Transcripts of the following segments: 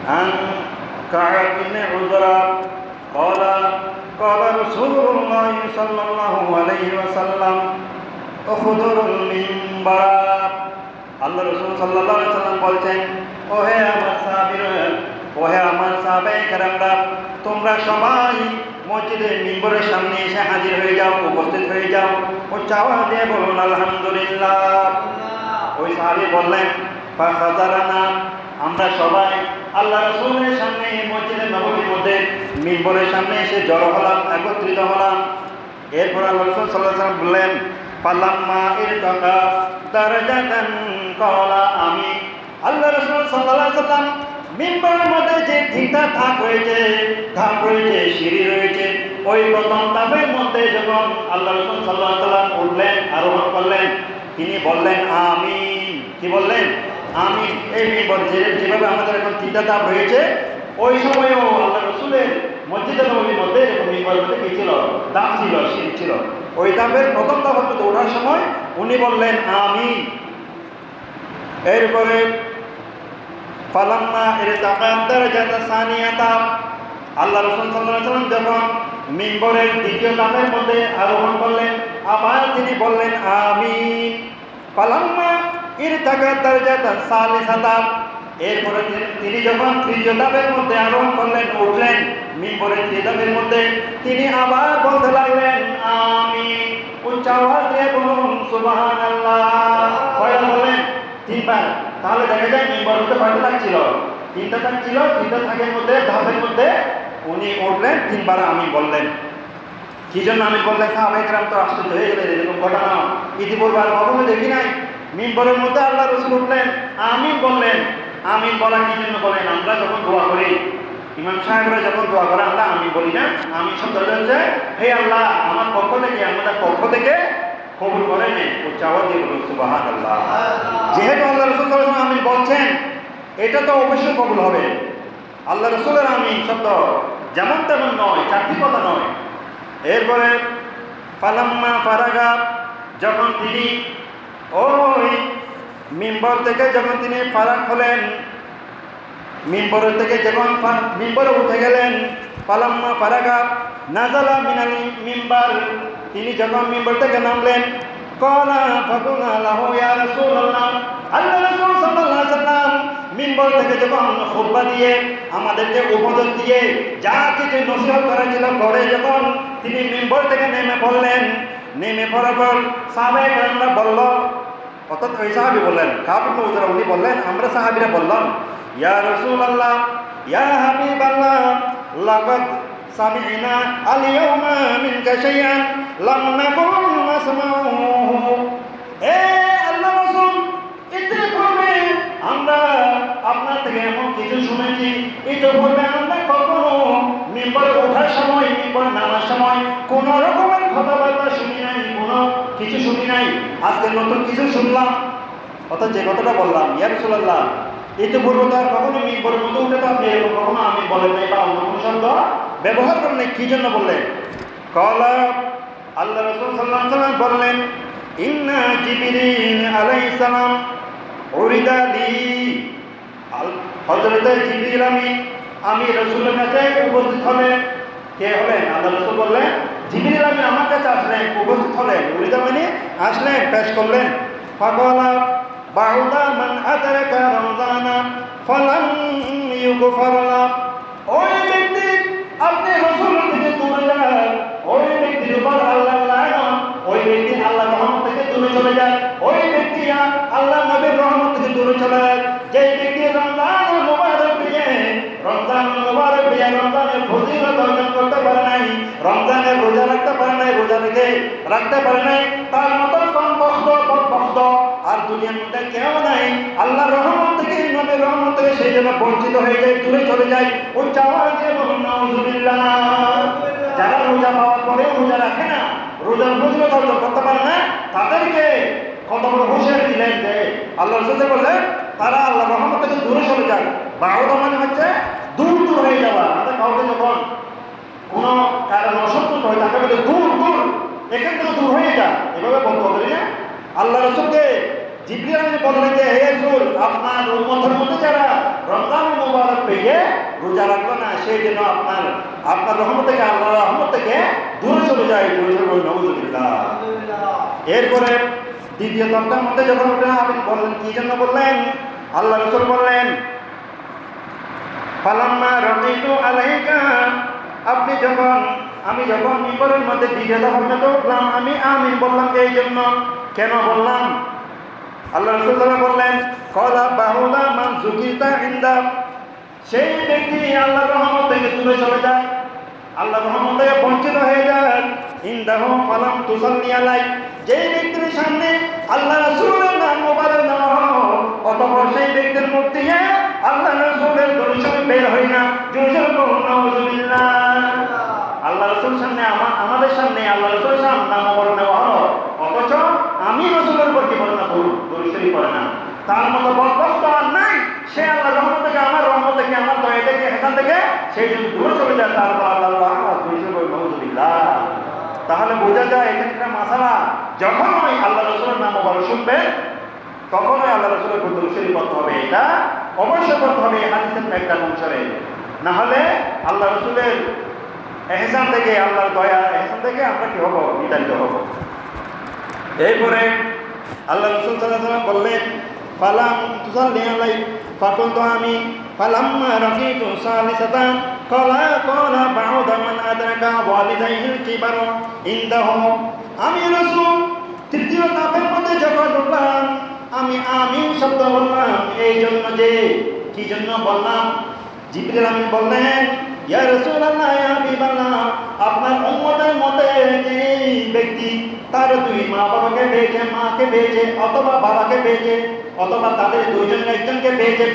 عن كعب بن عجرة قال قال رسول الله صلى الله عليه وسلم اخذوا المنبر আল্লাহ রাসূল সাল্লাল্লাহু আলাইহি ওয়াসাল্লাম বলছেন, ওহে আমার সাহাবীরা, ওহে আমার সাহাবায়ে কেরামরা, তোমরা সবাই মসজিদের মিম্বরের সামনে এসে হাজির হয়ে যাও, উপস্থিত হয়ে যাও ও চাওয়া দিয়ে বলুন আলহামদুলিল্লাহ। ওই সাহাবী বললেন, ফাখাযারানা, আমরা সবাই আল্লাহ রাসূলের সামনে মসজিদে নববীর মধ্যে মিম্বরের সামনে এসে জড়ো হলাম, একত্রিত হলাম। এরপর আল্লাহ রাসূল সাল্লাল্লাহু আলাইহি ওয়াসাল্লাম বললেন, ফালাম্মা ইরতাকা দারাজাতান ক্বালা আমিন। আল্লাহ রাসূল সাল্লাল্লাহু আলাইহি ওয়াসাল্লাম মিম্বরের মধ্যে যে তিনটা ধাপ রয়েছে, সিঁড়ি রয়েছে, ওই প্রথম ধাপের মধ্যে যখন আল্লাহ রাসূল সাল্লাল্লাহু আলাইহি ওয়াসাল্লাম উঠলেন, আরোহণ করলেন, তিনি বললেন আমিন। কি বললেন? আমিন। এই মিম্বর যেভাবে আমাদের এখন তিনটা ধাপ রয়েছে, ওই সময়ও আল্লাহ রাসূলের মসজিদে নববীর মধ্যে যখন মিম্বরের মধ্যে কি ছিল? ধাপ ছিল, সিঁড়ি ছিল। ওই ধাপের প্রথম ধাপের মধ্যে ওঠার সময় উনি বললেন আমিন। এরপরে ফালাম্মা ইরতাকা দারাজাতা সানিয়াতা, আল্লাহ রাসূল সাল্লাল্লাহু আলাইহি ওয়াসাল্লাম যখন মিম্বরের দ্বিতীয় ধাপের মধ্যে আরোহণ করলেন, আবার তিনি বললেন আমিন। ফালাম্মা ইরতাকা দারাজাতা সালিসাতা, এরপরে তিনি যখন তৃতীয় ধাপের মধ্যে আরোহণ করলেন, উঠলেন মিম্বরের তৃতীয় ধাপের মধ্যে, তিনি আবার বলতে লাগলেন আমিন। উচ্চ আওয়াজ দিয়ে বলুন সুবহানাল্লাহ। কয়বার বললেন? তিনবার। তাহলে দেখা যায় মিম্বরের মধ্যে কয়টা ধাপ ছিল? তিনটা ধাপ ছিল। তিনটা ধাপের মধ্যে উনি উঠলেন, তিনবার আমিন বললেন। কি জন্য আমিন বললেন? সাহাবায়ে কেরাম তো আশ্চর্য হয়ে গেলেন, এরকম ঘটনা ইতিপূর্বে আর কখনো দেখি নাই। মিম্বরের মধ্যে আল্লাহ রাসূল উঠলেন, আমিন বললেন। আমিন বলা কি জন্য বলেন? আমরা যখন দোয়া করি, ইমাম সাহেবরা যখন দোয়া করে, আমরা আমিন বলি না? আমিন শব্দটা হচ্ছে, হে আল্লাহ, আমার পক্ষ থেকে, আমাদের পক্ষ থেকে কবুল করে নেন। উচ্চ আওয়াজ দিয়ে বলুন সুবহানাল্লাহ। যেহেতু আল্লাহ রাসূল সাল্লাল্লাহু আলাইহি ওয়াসাল্লাম আমিন বলছেন, এটা তো অবশ্যই কবুল হবে। আল্লাহ রাসূলের আমিন শব্দ যেমন তেমন নয়, চারটি কথা নয়। এরপরে ফালাম্মা ফারাগা, যখন তিনি ওই মিম্বর থেকে যখন তিনি ফারাক হলেন, মিম্বরের থেকে যখন মিম্বরে উঠে গেলেন, ফালাম্মা ফারাগা নাযালা মিনাল মিম্বার, তিনি যখন মিম্বর থেকে নামলেন, ক্বালা ফাকুনা লাহু ইয়া রাসূলুল্লাহ, আল্লাহ রাসূল সাল্লাল্লাহু আলাইহি ওয়াসাল্লাম মিম্বর থেকে যখন খুতবা দিয়ে, আমাদেরকে উপদেশ দিয়ে, যা কিছু নসিহত করা ছিল করে যখন তিনি মিম্বর থেকে নেমে পড়লেন, নেমে পড়ার পর সাহাবায়ে কেরামরা বলল, অর্থাৎ ওই সাহাবী বললেন, কাব ইবনে উজরা, উনি বললেন, আমরা সাহাবীরা বললাম, ইয়া রাসূলুল্লাহ, ইয়া হাবিবাল্লাহ, লাকাদ সামি'না আল-ইয়াওমা মিনকা শাইআন লাম নাকুন নাসমাউহু। এ আল্লাহর রাসূল, ইতিপূর্বে আমরা আপনার থেকে এমন কিছু শুনেছি, ইতিপূর্বে আমরা কখনো মিম্বরে ওঠার সময়, মিম্বরে নামার সময় কোন রকমের কথাবার্তা শুনি নাই, কোনো কিছু শুনি নাই। আজকে নতুন কিছু শুনলাম। অর্থাৎ যে কথাটা বললাম, ইয়া রাসূলুল্লাহ, ইতিপূর্বে তো আর কখনো মিম্বরের মধ্যে উঠে তো আপনি এরকম কখনো আমিন বলেন নাই বা অন্য কোনো শব্দ ব্যবহার করেন নাই। কি জন্য বললেন? ক্বালা, আল্লাহ রাসূল সাল্লাল্লাহু আলাইহি ওয়াসাল্লাম বললেন, ইন্না জিবরিল আলাইহিস সালাম উরিদা লি, হযরত জিবরিল আমি রাসূলের কাছে উপস্থিত হলেন। কে হলেন? আল্লাহ রাসূল বললেন, জিবরিল আমার কাছে আসলেন, উপস্থিত হলেন। উরিদা মানে আসলেন, পেশ করলেন। ফাকালা বাউদা মান আদরাকা রমজানা ফালাম ইউগফার লা, ওই ব্যক্তি আপনি রাসূল থেকে দূরে যান, ওই ব্যক্তির উপর আল্লাহর লানত, ওই ব্যক্তি আল্লাহর রহমত থেকে দূরে চলে যায়, ওই ব্যক্তি আল্লাহ নবীর রহমত থেকে দূরে চলে যায়। যে ব্যক্তি রমজানুল মুবারক পেয়ে, রমজানের ফজিলত অর্জন করতে পারে নাই, রমজানের রোজা রাখতে পারে নাই, রোজা রেখে রাখতে পারে নাই, তার মতো বদবখ্ত আর দুনিয়ার মধ্যে কেউ নাই। আল্লাহর রহমত থেকে, নবীর রহমত থেকে সেই জন্য বঞ্চিত হয়ে যায়, দূরে চলে যায়। উচ্চ আওয়াজ দিয়ে বলুন নাউযুবিল্লাহ। যারা রোজা পাওয়ার পরে রোজা রাখে না, রোজার ফজিলত অর্জন করতে পারে না, তাদেরকে কত বড় হুঁশিয়ারি দিলেন যে আল্লাহ রাসূল বললেন, তারা আল্লাহর রহমত থেকে দূরে চলে যায়। বাউদা মানে হচ্ছে দূর দূর হয়ে যাওয়া। আমাদের কাউকে যখন কোনো কারণ অসন্তোষ হয়, তাকে বলে দূর দূর, এখান থেকে দূর হয়ে যা, এভাবে বলতে হবে না। আল্লাহ রাসূলকে জিবরিল বললেন যে, হে রাসূল, আপনার উম্মতের মধ্যে যারা রমজান মুবারক পেয়ে রোজা রাখলো না, সেই জন্য আপনার রহমত থেকে, আল্লাহর রহমত থেকে দূরে চলে যায়। নাউযুবিল্লাহ। এরপরে দ্বিতীয় তবকার মধ্যে যখন উঠলেন, আপনি বললেন কি জন্য বললেন? আল্লাহ রাসূল বললেন ফালাম্মা রাদিতু আলাইকা, আমি যখন মিম্বরের মধ্যে দ্বিতীয় তবকাতে উঠলাম, আমি আমিন বললাম এই জন্য। কেন বললাম? আল্লাহ রাসূল বললেন ক্বালা বাউলা মান যুকিতা ইনদা, সেই ব্যক্তি আল্লাহর রহমত থেকে দূরে চলে যায়, আল্লাহর রহমত থেকে বঞ্চিত হয়ে যায়। ইনদাহু ফালাম তুসাল্লি আলাই, যে ব্যক্তির সামনে আল্লাহ রাসূলের নাম মোবারক নেওয়া হলো, অতঃপর সেই ব্যক্তির মুখ থেকে আল্লাহ রাসূলের দরুদ বের হয় না। নাউযুবিল্লাহ। আল্লাহ রাসূল সামনে, আমাদের সামনে আল্লাহ রাসূলের নাম মোবারক নেওয়া হলো, অথচ আমি রাসূলের উপর কি বলে না, দরুদ শরীফ পড়ে না। তার মতো বরকত আর নাই। সে আল্লাহর রহমত থেকে, আমার রহমত থেকে, আমার দয়া থেকে, এখান থেকে সেই জন্য দূরে চলে যায়। তারপর আল্লাহ নাউযুবিল্লাহ। তাহলে বোঝা যায় এখানকার মাসালা, যখন ওই আল্লাহ রাসূলের নাম মোবারক শুনবে, তখনই আল্লাহ রাসূলের উপর দরুদ শরীফ পড়তে হবে। এটা অবশ্যই করতে হবে এই হাদিসের একটা অনুসারে। না হলে আল্লাহ রাসূলের ইহসান থেকে, আল্লাহর দয়া ইহসান থেকে আমরা কি হব? বিতাড়িত হব। এরপরে আল্লাহ রাসূল সাল্লাল্লাহু আলাইহি ওয়াসাল্লাম বললেন ফালাম তুসাল্লি আলাই, ফাকুলতু আমি ফালাম্মা রাকিতু সালিসাতান ক্বালা বাউদা মান আদরাকা ওয়ালিদাইহিল কিবার ইনদাহু, আমি রাসূল তৃতীয় ধাপের মধ্যে যখন উঠলাম, আমি আমিন শব্দ বললাম এই জন্য যে, কি জন্য বললাম? জিবরিল আমিন বললেন ইয়া রাসূলুল্লাহ, ইয়া হাবিবাল্লাহ, আপনার উম্মতের মধ্যে যে ব্যক্তি তার দুই মা বাবাকে পেয়েছে, মাকে পেয়েছে অথবা বাবাকে পেয়েছে, অথবা তাদের দুইজনের একজনকে পেয়েছে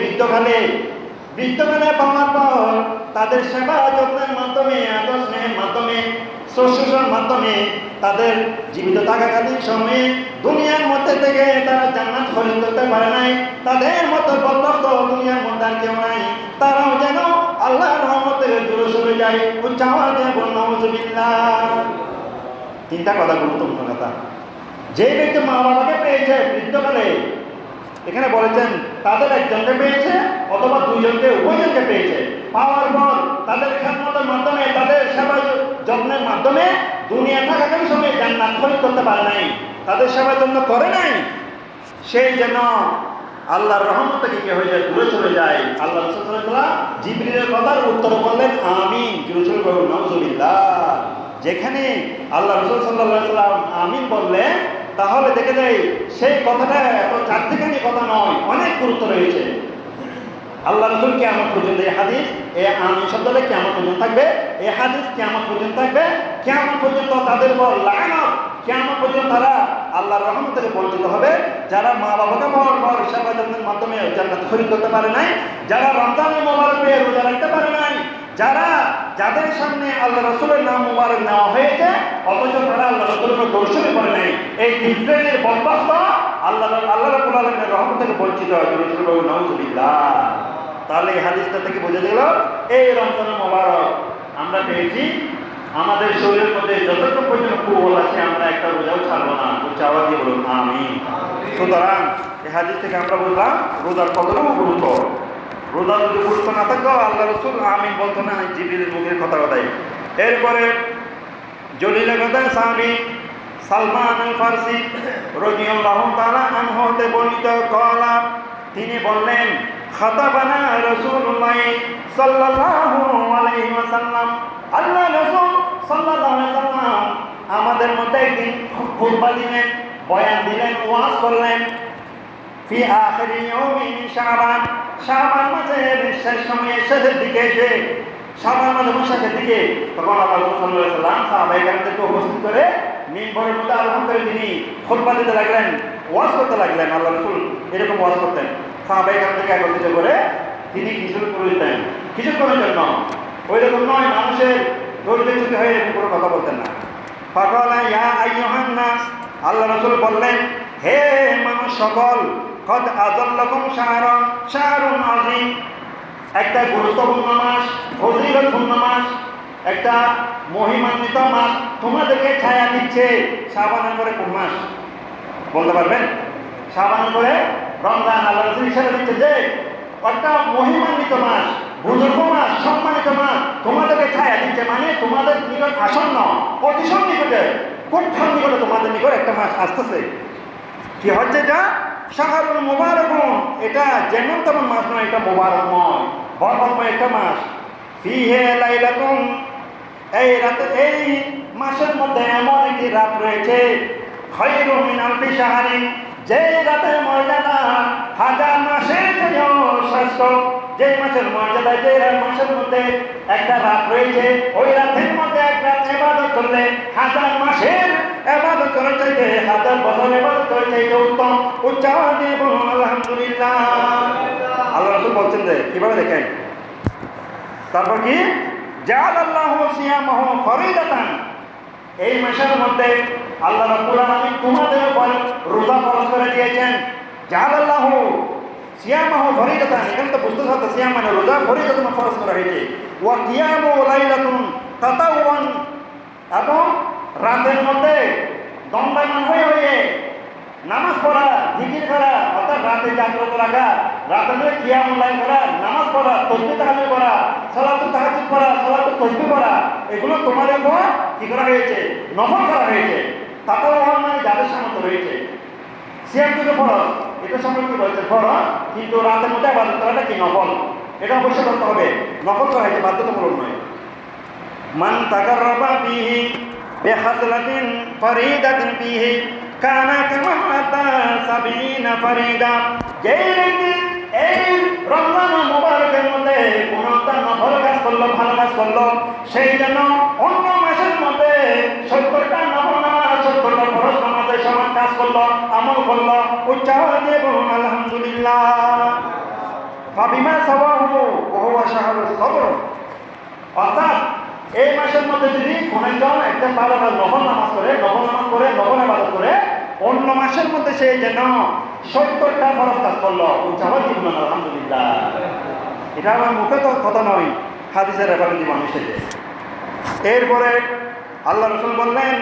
বৃদ্ধকালে পাওয়ার পর তাদের সেবা যত্নের মাধ্যমে, আদর স্নেহের মাধ্যমে, শুশ্রূষার মাধ্যমে তাদের জীবিত থাকাকালীন সময়ে দুনিয়ার মধ্যে থেকে তারা জান্নাত খরিদ করতে পারে নাই, তাদের মতো বরকত দুনিয়ার মধ্যে আর কেউ নাই, তারাও যেন আল্লাহর রহমত থেকে দূরে সরে যায়। উচ্চ আওয়াজে বলুন নাউযুবিল্লাহ। তিনটা কথা, গুরুত্বপূর্ণ কথা। যে ব্যক্তি মা বাবাকে পেয়েছে বৃদ্ধকালে, এখানে বলেছেন তাদের একজনকে পেয়েছে অথবা দুইজনকে, উভয়জনকে পেয়েছে, পাওয়ার পর তাদের খেদমতের মাধ্যমে, তাদের সেবা যত্নের মাধ্যমে দুনিয়া থাকাকালীন সময় জান্নাত খরিদ করতে পারে নাই, তাদের সেবার জন্য করে নাই, সেই জন্য আল্লাহর রহমত থেকে কি হয়ে যায়? দূরে চলে যায়। আল্লাহ রাসূল সাল্লাল্লাহু আলাইহি ওয়াসাল্লাম জিবরিলের কথার উত্তর বললেন আমিন। জোরে বলুন নাউযুবিল্লাহ। যেখানে আল্লাহ রাসূল সাল্লাল্লাহু আলাইহি ওয়াসাল্লাম আমিন বললেন, তাহলে দেখে যায় সেই কথাটা এত চারটিখানি কথা নয়, অনেক গুরুত্ব রয়েছে। আল্লাহ রাসূল কিয়ামত পর্যন্ত এই হাদিস, এই আমিন শব্দটা কিয়ামত পর্যন্ত থাকবে, এই হাদিস কিয়ামত পর্যন্ত থাকবে। কিয়ামত পর্যন্ত তাদের উপর লানত, কিয়ামত পর্যন্ত তারা আল্লাহর রহমত থেকে বঞ্চিত হবে। যারা মা বাবাকে পাওয়ার পর সেবা যত্নের মাধ্যমে জান্নাত খরিদ করতে পারে নাই, যারা রমজানের মোবারক পেয়ে রোজা রাখতে পারে নাই, যাদের সামনে আল্লাহ রাসূলের নাম মোবারক নেওয়া হয়েছে অথচ তারা আল্লাহ রাসূলের উপর দরুদ শরীফ পড়ে নাই, এই তিন শ্রেণীর বরখাস্ত আল্লাহ রাব্বুল আলামিনের রহমত থেকে বঞ্চিত হয়। নাউযুবিল্লাহ। তাহলে এই হাদিসটা থেকে বোঝা গেল এই রমজানের মোবারক আমরা পেয়েছি, আমাদের শরীরের মধ্যে যতটুকু পর্যন্ত কুবল আছে আমরা একটা রোজাও ছাড়বো না। উচ্চ আওয়াজ দিয়ে বলুন আমিন। সুতরাং এই হাদিস থেকে আমরা বুঝলাম রোজার কতটুকু গুরুত্ব। রোজা যদি গুরুত্ব না থাকতো আল্লাহ রাসূল আমিন বলতো না, জিবরিলের মুখের কথাই। এরপরে জলিল গদার সাহাবী সালমান আল ফারসি রাদিয়াল্লাহু তাআলা আনহু হতে বর্ণিত কলা, তিনি বললেন খাতাবানা রাসূলুল্লাহ সাল্লাল্লাহু আলাইহি ওয়াসাল্লাম, আল্লাহ রাসূল সাল্লাল্লাহু আলাইহি ওয়াসাল্লাম আমাদের মধ্যে একদিন খুতবা দিলেন, বয়ান দিলেন, ওয়াজ করলেন। ফি আখিরি ইয়াউমি মিন শাবান, শাবান মাসের শেষ সময়ে, শেষের দিকে এসে, শাবান মাসের শেষের দিকে, তখন আল্লাহ রাসূল সাল্লাল্লাহু আলাইহি ওয়াসাল্লাম সাহাবায়ে কেরামদেরকে উপস্থিত করে মিম্বরের মধ্যে আরোহণ করে তিনি খুতবা দিতে লাগলেন, ওয়াজ করতে লাগলেন। আল্লাহ রাসূল এরকম ওয়াজ করতেন, সাহাবায়ে কেরামদেরকে একত্রিত করে তিনি কিছু করে দিতেন, কিছুক্ষণের জন্য। ওই রকম নয়, মানুষের ধৈর্য চ্যুত হয়ে এরকম কোনো কথা বলতেন না। ফাকালা ইয়া আইয়ুহান নাস, আল্লাহ রাসূল বললেন হে মানুষ সকল, কদ আযাল্লাকুম শাহরুন আযীম, একটা গুরুত্বপূর্ণ মাস, ফজিলতপূর্ণ মাস, একটা মহিমান্বিত মাস তোমাদেরকে ছায়া দিচ্ছে। শাবানের পরে কোন মাস বলতে পারবেন? শাবানের পরে রমজান। আল্লাহ রাসূল ইশারা দিচ্ছে যে ও একটা মহিমান্বিত মাস, বুজুর্গ মাস, সম্মানিত মাস, তোমাদেরকে ছায়া দিচ্ছে, মানে তোমাদের নিকট আসন্ন, অতিশয় নিকটে, খুব নিকটে তোমাদের নিকট একটা মাস আসতেছে। কি হচ্ছে এটা? শাহরুল মুবারাকুন, এটা যেমন তেমন মাস নয়, এটা মুবারকময়, বরকতময় একটা মাস। ফিহে লাইলাতুন, এই রাতে, এই মাসের মধ্যে এমন একটি রাত রয়েছে, খায়রুম মিন আলফি শাহরিন, যে রাতের মর্যাদা হাজার মাসের চেয়েও শ্রেষ্ঠ। যে মাসের মর্যাদা, যে মাসের মধ্যে একটা রাত রয়েছে, ওই রাতের মধ্যে এক রাত ইবাদত করলে হাজার মাসের ইবাদত করে চাইতে, হাজার বছর ইবাদত করে চাইতে উত্তম। উচ্চারণ দিয়ে বলুন আলহামদুলিল্লাহ। আল্লাহ রাসূল বলছেন যে কিভাবে দেখেন, তারপর কি, জাআলাল্লাহু সিয়ামাহু ফরিদাতান, এই মাসের মধ্যে আল্লাহ রাব্বুল আলামিন তোমাদের উপর রোজা ফরজ করে দিয়েছেন। জাআলাল্লাহু সিয়ামাহু ফরিদাতান, এখানে তো বুঝতে হবে সিয়াম মানে রোজা, ফরিদাতান ফরজ করা হয়েছে। ওয়া কিয়ামু লাইলাতুন তাতাওয়ান, এবং রাতের মধ্যে দণ্ডায়মান হয়ে নামাজ পড়া, জিকির করা, অর্থাৎ রাতে জাগ্রত রাখা, রাতের মধ্যে কিয়ামুল লাইল করা, নামাজ পড়া, তাসবিহ তাহলিল করা, সালাতুত তাহাজ্জুদ করা, সালাতুত তাসবিহ করা, এগুলো তোমাদের উপর কি করা হয়েছে? নফল করা হয়েছে। তাতেও মানে যাদের সামর্থ্য রয়েছে। সিয়াম থেকে ফরজ, এটা সম্পর্কে কি বলছে? ফরজ, কিন্তু রাতের মধ্যে ইবাদত করাটা কি নফল, এটা অবশ্যই করতে হবে। নফল করা হয়েছে, বাধ্যতামূলক নয়। মান তাকাররাবা ফীহি বিহাসলাতিন ফরিদাতিন ফীহি কানা কামান আতা সাবিনা ফরিদা, যে ব্যক্তি এই রমজান মুবারকের মধ্যে কোনো একটা নফল কাজ করলো, ভালো কাজ করলো, সেই জন্য অন্য মাসের মধ্যে 70টা নফল নামাজ, 70টা ফরজ নামাজের সমান কাজ করলো, আমল করলো। উচ্চারণ দিয়ে বলুন আলহামদুলিল্লাহ। ফাবিমা সাওয়াহু ওয়া হুয়া শাহরুস সবর, অর্থাৎ এই মাসের মধ্যে যদি কোনো একজন একটা ভালো কাজ নফল নামাজ করে, নফল ইবাদত করে, অন্য মাসের মধ্যে সে যেন 70টা ফরজ কাজ করলো। উচ্চারণ দিয়ে বলুন আলহামদুলিল্লাহ। এটা আমার মুখে তো কথা নয়, হাদিসের রেফারেন্স দিব আমি সেটা। এরপরে আল্লাহ রাসূল বললেন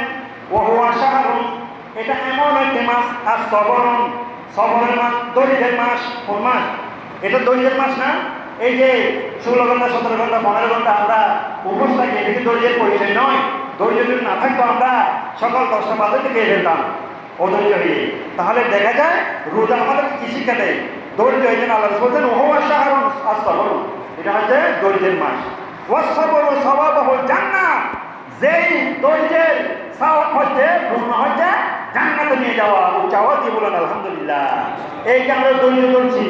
ওয়া হুয়া শাহরুন, এটা এমন একটি মাস, আর সবরুন, সবরের মাস, দরিদ্রের মাস। কোন মাস? এটা দরিদ্রের মাস না? এই যে 16 ঘন্টা, 17 ঘন্টা, 15 ঘন্টা আমরা উপোস থাকি, এটা কি দরিদ্রের পরিচয় নয়? ধৈর্য যদি না থাকতো আমরা সকাল 10টা বাজে থেকে ফেলতাম অধৈর্য হয়ে। তাহলে দেখা যায় রোজা আমাদের কি শিক্ষা দেয়? ধৈর্য। এই জন্য আল্লাহ বলছেন ওয়া হুয়া শাহরুন আস-সাবর, এটা হচ্ছে দরিদ্রের মাস। ওয়াস-সাবরু সাওয়াবুল জান্নাহ, যেই ধৈর্যের সওয়াব হচ্ছে, পূর্ণ হচ্ছে জান্নাতে নিয়ে যাওয়া। উচ্চাওয়াজ দিয়ে বলেন আলহামদুলিল্লাহ। এই যে আমরা ধৈর্য ধরছি,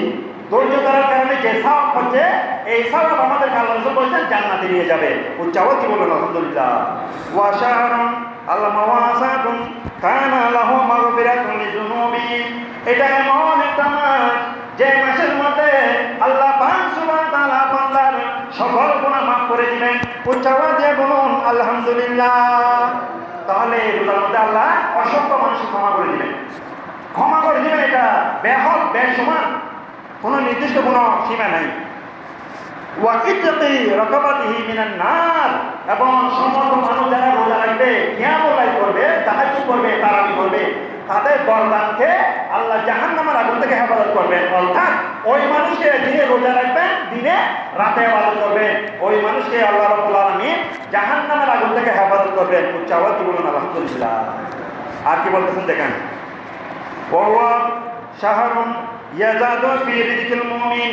ধৈর্য ধরার কারণে যে সওয়াব হচ্ছে, এই সওয়াব আমাদেরকে আল্লাহ রাসূল বলেছেন জান্নাতে নিয়ে যাবে। উচ্চাওয়াজ দিয়ে বলেন আলহামদুলিল্লাহ। ওয়া শাহরুন আল-মাওয়াসাতুন কানা লাহু মাগফিরাতুন লিযুনুবি, এটা এমন একটা মাস যে মাসের মধ্যে আল্লাহ পাক সুবহানাহু ওয়া তাআলা বান্দার সকল গুনাহ মাফ করে দিবেন। উচ্চাওয়াজ দিয়ে বলুন আলহামদুলিল্লাহ। তাহলে রোজার মধ্যে আল্লাহ অসংখ্য মানুষকে ক্ষমা করে দিবেন, ক্ষমা করে দিবেন। এটা বেহদ বেসমান, কোনো নির্দিষ্ট কোনো সীমা নাই। ওয়া ইত্তাকি রাকাবাতিহি মিনান নার, এবং সমস্ত মানুষ যারা রোজা রাখবে, কিয়ামুল লাইল করবে, তাহাজ্জুদ করবে, তারাবি করবে, তাদের গর্দানকে আল্লাহ জাহান্নামের আগুন থেকে হেফাজত করবেন। অর্থাৎ ওই মানুষকে দিনে রোজা রাখবেন, দিনে রাতে ইবাদত করবেন, ওই মানুষকে আল্লাহ রাব্বুল আলামিন জাহান্নামের আগুন থেকে হেফাজত করবেন। উচ্চাওয়াজ বলুন আলহামদুলিল্লাহ। আর কি বলতেছেন দেখেন, ওয়া হুয়া শাহরুন ইয়াজাদু ফি রিজকিল মুমিন,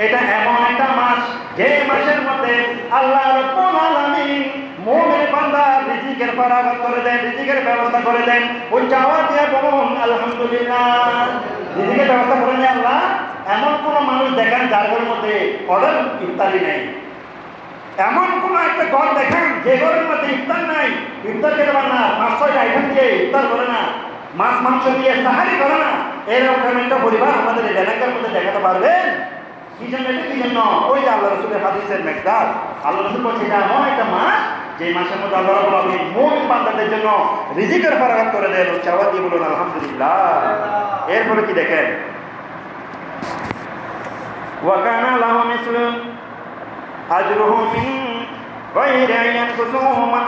এটা এমন একটা মাস যে মাসের মধ্যে আল্লাহ রাব্বুল আলামিন মুমিন বান্দার রিজিকের ফারাগত করে দেন, রিজিকের ব্যবস্থা করে দেন। উচ্চাওয়াজ দিয়ে বলুন আলহামদুলিল্লাহ। রিজিকের ব্যবস্থা করে দেন আল্লাহ। এমন কোন মানুষ দেখেন যার ঘরের মধ্যে অর্ডার ইফতারি নেই, এমন কোন একটা ঘর দেখেন যে ঘরের মধ্যে ইফতার নাই, ইফতার খেতে পারে না, 5-6টা আইটেম দিয়ে ইফতার করে না, মাছ মাংস দিয়ে সাহারি করে না, এরকম একটা পরিবার আমাদের এই এলাকার মধ্যে দেখাতে পারবেন? কি জন্য? এটা কি জন্য? ওই যে আল্লাহ রাসূলের হাদিসের মেকদার, আল্লাহ রাসূল বলছে এটা এমন একটা মাস যে মাসের মধ্যে আল্লাহ রাব্বুল আলামিন মুমিন বান্দাদের জন্য রিজিকের ফারাগত করে দেন। চাওয়া দিয়ে বলুন আলহামদুলিল্লাহ। এরপরে কি দেখেন, ওয়া কানা লাহু মিসলু আজরুহু মিন গায়রি আন ইয়ানকুসুহু মান,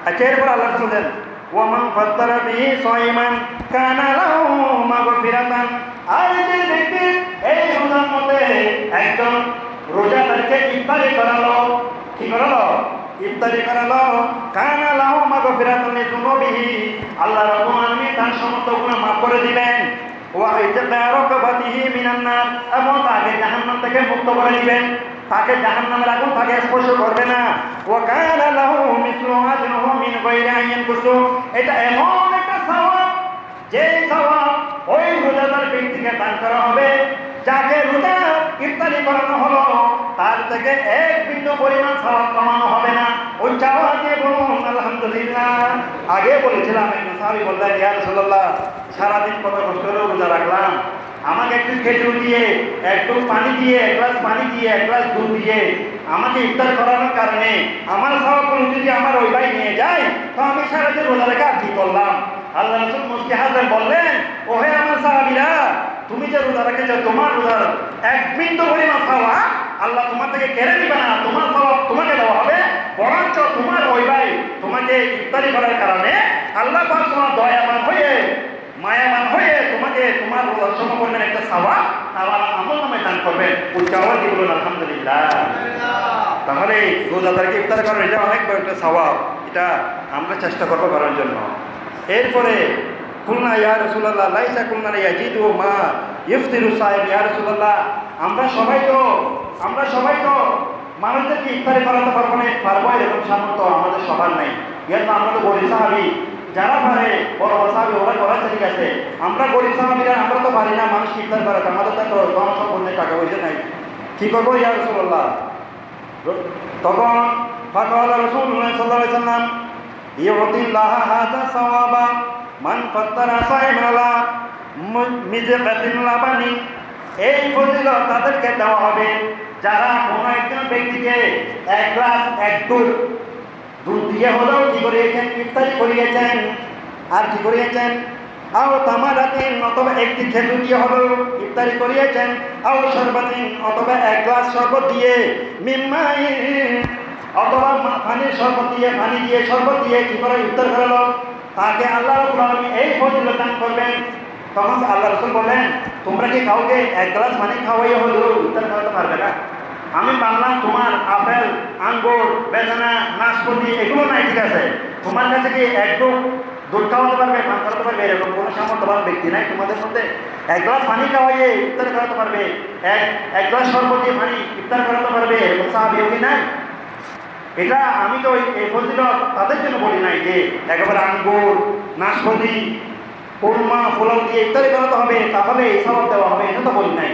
আচ্ছা এরপর আল্লাহ রাসূল দেন ওয়া মান ফাত্তারা বিহি সাইমান কানা লাহু মাগফিরাতান, আর যে ব্যক্তি এই রমজান মধ্যে একজন রোজাদারকে ইফতারি করালো, কি করালো? ইফতারি করালো। কানা লাহু মাগফিরাতুন লিযুনুবিহি, আল্লাহ রাব্বুল আলামিন তার সমস্ত গুনাহ মাফ করে দিবেন। ওয়া ইতকা রাকাবাতিহি মিনান নার, এবং তাকে জাহান্নাম থেকে মুক্ত করে দিবেন। তাকে জাহান্নামের আগুন তাকে স্পর্শ করবে না। ওয়া কানা লাহু মিসলু আজরিহি মিন গায়রি আন ইয়ানকুসু, এটা এমন একটা সওয়াব যে সওয়াব ওই রোজাদার ব্যক্তিকে দান করা হবে যাকে রোজা ইফতারি করানো হলো তার থেকে এক বিন্দু পরিমাণ সওয়াব কমানো হবে না। ওই চাওয়াকে বলুন আলহামদুলিল্লাহ। আগে বলেছিলাম, একজন সাহাবী বললেন, ইয়া রাসূলুল্লাহ, সারাদিন কত কষ্ট করে রোজা রাখলাম, আমাকে একটু খেজুর দিয়ে, একটু পানি দিয়ে, এক গ্লাস পানি দিয়ে, এক গ্লাস দুধ দিয়ে আমাকে ইফতার করানোর কারণে আমার সওয়াবগুলো যদি আমার ওই ভাই নিয়ে যায়, তো আমি সারাদিন রোজা রেখে আর কি করলাম? আল্লাহ রাসূল মুস্কি হাজার বললেন, ওহে আমার সাহাবীরা, তুমি যে রোজা রেখেছো, তোমার রোজার এক বিন্দু পরিমাণ সওয়াব আল্লাহ তোমার থেকে কেড়ে নিবে না, তোমার সওয়াব তোমাকে দেওয়া হবে। বরঞ্চ তোমার ওই ভাই তোমাকে ইফতারি করার কারণে আল্লাহ পাক তোমার দয়াবান হয়ে, মায়াবান হয়ে তোমাকে তোমার রোজার সমপরিমাণ একটা সওয়াব আমার আমলনামায় দান করবেন। উচ্চাওয়াজে বলুন আলহামদুলিল্লাহ। তাহলে রোজাদারকে ইফতার করার এটা অনেক বড় একটা সওয়াব, এটা আমরা চেষ্টা করবো করার জন্য। এরপরে কুলনা ইয়া রাসূলুল্লাহ লাইসা কুলনা ইয়াজিদু মা ইফতিরু সাইম, ইয়া রাসূলুল্লাহ, আমরা সবাই তো মানুষদেরকে ইফতারি করাতে পারবো না, এরকম সামর্থ্য আমাদের সবার নাই। যেহেতু আমরা তো গরিব সাহাবী, যারা পারে বড় সাহাবী ওরা করার ঠিক আছে, আমরা গরিব সাহাবীরা আমরা তো পারি না মানুষকে ইফতার করাতে, আমাদের তো ধনসম্পন্ন টাকা পয়সা নাই, কি করবো ইয়া রাসূলুল্লাহ? তখন ফাকালা রাসূলুল্লাহ সাল্লাল্লাহু আলাইহি ওয়াসাল্লাম, ইউতিল্লাহ হাযা সাওয়াবা মান ফাত্তারা সাইমালা মিজকাতিন লাবানি, এই ফজিলত তাদেরকে দেওয়া হবে যারা কোনো একজন ব্যক্তিকে এক গ্লাস এক দুধ দিয়ে হলেও কি করিয়েছেন? ইফতারি করিয়েছেন। আর কি করিয়েছেন? আও তামারাতিন, অথবা একটি খেজুর দিয়ে হলেও ইফতারি করিয়েছেন। আও শরবাতিন, অথবা এক গ্লাস শরবত দিয়ে, মিম্মাইন, অথবা পানির শরবত দিয়ে, শরবত দিয়ে কি করে ইফতার করালো, তাকে আল্লাহ রাব্বুল আলামিন এই ফজিলত দান করবেন। তখন আল্লাহ রাসূল বলেন, তোমরা কি কাউকে এক গ্লাস পানি খাওয়াইয়া হলেও ইফতার করাতে পারবে না? আমি মানলাম তোমার আপেল, আঙ্গুর, বেদানা, নাশপাতি এগুলো নাই, ঠিক আছে, তোমার কাছে কি একটু দুধ খাওয়াতে পারবে, পান করাতে পারবে? এরকম কোনো সামর্থ্যবান ব্যক্তি নাই তোমাদের মধ্যে? এক গ্লাস পানি খাওয়াইয়ে ইফতার করাতে পারবে, এক গ্লাস শরবত দিয়ে পানি ইফতার করাতে পারবে? এরকম সাহাবী নাই? এটা আমি তো এই ফজিলত তাদের জন্য বলি নাই যে একেবারে আঙ্গুর, নাশপাতি, কোরমা, পোলাও দিয়ে ইফতারি করাতে হবে তাহলে এই সওয়াব দেওয়া হবে, এটা তো বলি নাই।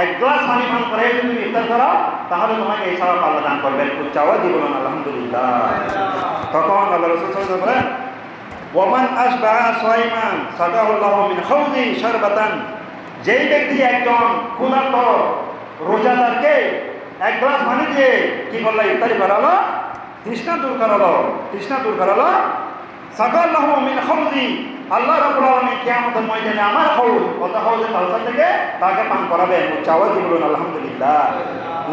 এক গ্লাস পানি পান করে যদি তুমি ইফতার করো তাহলে তোমাকে এই সওয়াব আল্লাহ দান করবেন। উচ্চাওয়াজে বলুন আলহামদুলিল্লাহ। তখন আল্লাহ রাসূল সাল্লাল্লাহু আলাইহি ওয়াসাল্লাম বলেন, ওয়ামান আসবাহা সাইমান সাকাহুল্লাহু মিন খাউজি শারবাতান, যেই ব্যক্তি একজন ক্ষুধার্ত রোজাদারকে এক গ্লাস পানি দিয়ে কি করলো? ইফতারি করালো, তৃষ্ণা দূর করালো। সাকাল্লাহু মিন খাউজি, আল্লাহ রাব্বুল আলামিন কিয়ামতের ময়দানে আমার হাউজ, কত হাউজে কাউসার থেকে তাকে পান করাবেন। উচ্চাওয়াজে বলুন আলহামদুলিল্লাহ।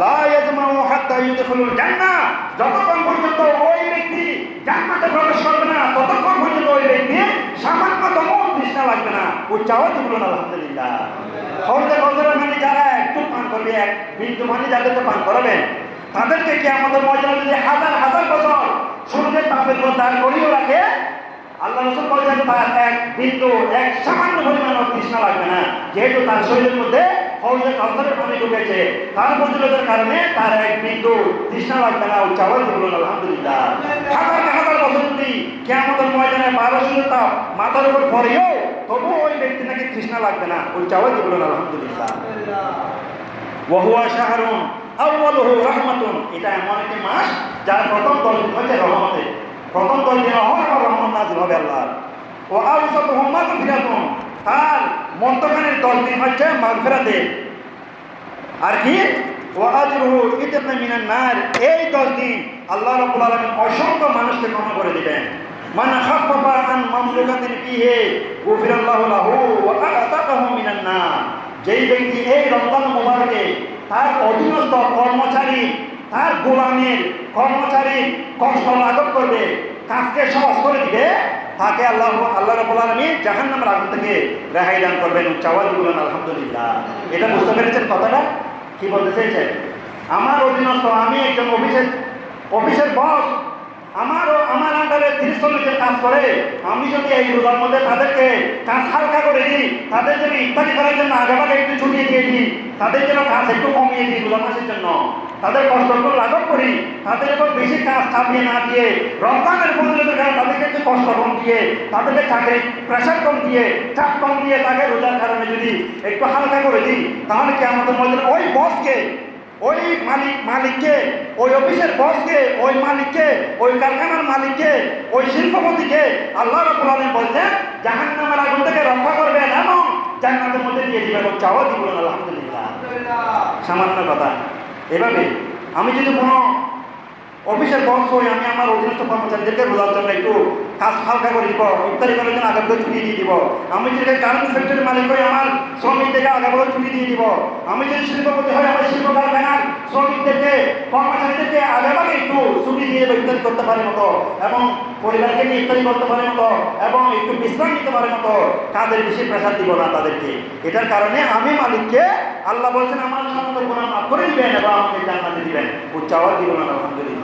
লা ইয়াজমাউ হাত্তা ইউদখিলুল জান্নাহ, যতক্ষণ পর্যন্ত ওই ব্যক্তি জান্নাতে প্রবেশ করবে না ততক্ষণ পর্যন্ত ওই ব্যক্তি সামান্যতম তৃষ্ণা লাগবে না। উচ্চাওয়াজে বলুন আলহামদুলিল্লাহ। হাউজে কাউসারের পানি যারা একটু পান করবে, এক বিন্দু পানি যাদেরকে পান করাবেন, তাদেরকে কিয়ামতের ময়দানে যদি হাজার হাজার বছর সূর্যের তাপের মধ্যে দাঁড় করিয়ে রাখে, আল্লাহ রাসূল বলেছেন তার এক বিন্দু, এক সামান্য পরিমাণ তৃষ্ণা লাগবে না, যেহেতু তার শরীরের মধ্যে হাউজে কাউসারের পানি ঢুকেছে, তার ফজিলতের কারণে তার এক বিন্দু তৃষ্ণা লাগবে না। উচ্চাওয়াজে বলুন আলহামদুলিল্লাহ। হাজার বছর যদি কিয়ামতের ময়দানে 1200 তাপ মাথার উপর পড়েও তবুও ওই ব্যক্তি নাকি তৃষ্ণা লাগবে না। উচ্চাওয়াজে বলুন আলহামদুলিল্লাহ। ওয়া হুয়া শাহরুন আউয়ালুহু রাহমাতুন, এটা এমন একটি মাস যার প্রথম 10 দিন হচ্ছে রহমতের, প্রথম 10 দিন রহমত নাযিল হবে আল্লাহর। ও আউসাতুহু মাগফিরাতুন, তার মধ্যখানের 10 দিন হচ্ছে মাগফিরাতের। আর কি? ওয়া আজরুহু ইতনা মিনান নার, এই 10 দিন আল্লাহ রাব্বুল আলামিন অসংখ্য মানুষকে ক্ষমা করে দিবেন। মান খাফফা আন মামলুকাতিন ফিহি গুফিরাল্লাহু লাহু ওয়া আতাকাহু মিনান নার, যেই ব্যক্তি এই রমজান মুবারকে তার অধীনস্থ কর্মচারী, তার গোলামের কর্মচারী কষ্ট লাঘব করবে, কাজকে সহজ করে দিবে, তাকে আল্লাহ রাব্বুল আলামিন জাহান্নামের আগুন থেকে রেহাই দান করবেন। উচ্চাওয়াজে বলুন আলহামদুলিল্লাহ। এটা বুঝতে পেরেছেন কথাটা? কি বলতে চেয়েছেন? আমার অধীনস্থ, আমি একজন অফিসের বস, আমার আন্ডারে 30-40 জন কাজ করে। আমি যদি এই রোজার মধ্যে তাদেরকে কাজ হালকা করে দিই, তাদের যদি ইত্যাদি করার জন্য আগেভাগে একটু ছুটিয়ে দিয়ে দিই, তাদের জন্য কাজ একটু কমিয়ে দিই রোজার মাসের জন্য, তাদের কষ্ট একটু লাঘব করি, তাদের উপর বেশি কাজ চাপিয়ে না দিয়ে, রমজানের ফজিলতের কারণে তাদেরকে একটু কষ্ট কম দিয়ে, তাদেরকে চাকরি প্রেশার কম দিয়ে, চাপ কম দিয়ে, তাকে রোজার কারণে যদি একটু হালকা করে দিই, তাহলে কি আমাদের মধ্যে ওই বসকে, ওই মালিককে, ওই অফিসের বসকে, ওই মালিককে, ওই কারখানার মালিককে, ওই শিল্পপতিকে আল্লাহ রাব্বুল আলামিন বলছেন জাহান্নামের আগুন থেকে রক্ষা করবেন এবং জান্নাতের মধ্যে দিয়ে দিবেন। চাও দিবেন আলহামদুলিল্লাহ। সামান্য কথা। এভাবে আমি যদি কোনো অফিসের বস হই, আমি আমার অধীনস্থ কর্মচারীদেরকে রোজার জন্য একটু কাজ হালকা করে দিব, ইফতারি করার জন্য আগে ছুটি দিয়ে দিব। আমি যদি গার্মেন্ট ফ্যাক্টরির মালিক হই, আমার শ্রমিকদেরকে আগে ছুটি দিয়ে দিব। আমি যদি শিল্পপতি হই, আমার শিল্প কারখানার শ্রমিকদেরকে, কর্মচারীদেরকে আগে একটু ছুটি দিয়ে ইফতারি করতে পারে মতো, এবং পরিবারকে নিয়ে ইফতারি করতে পারে মতো, এবং একটু বিশ্রাম নিতে পারে মতো কাজের বেশি প্রেশার দিব না তাদেরকে। এটার কারণে আমি মালিককে, আল্লাহ বলছেন আমার সমস্ত গুনাহ মাফ করে দিবেন এবং আমাকে জান্নাতে দিবেন। উচ্চ আওয়াজ দিবেন আলহামদুলিল্লাহ।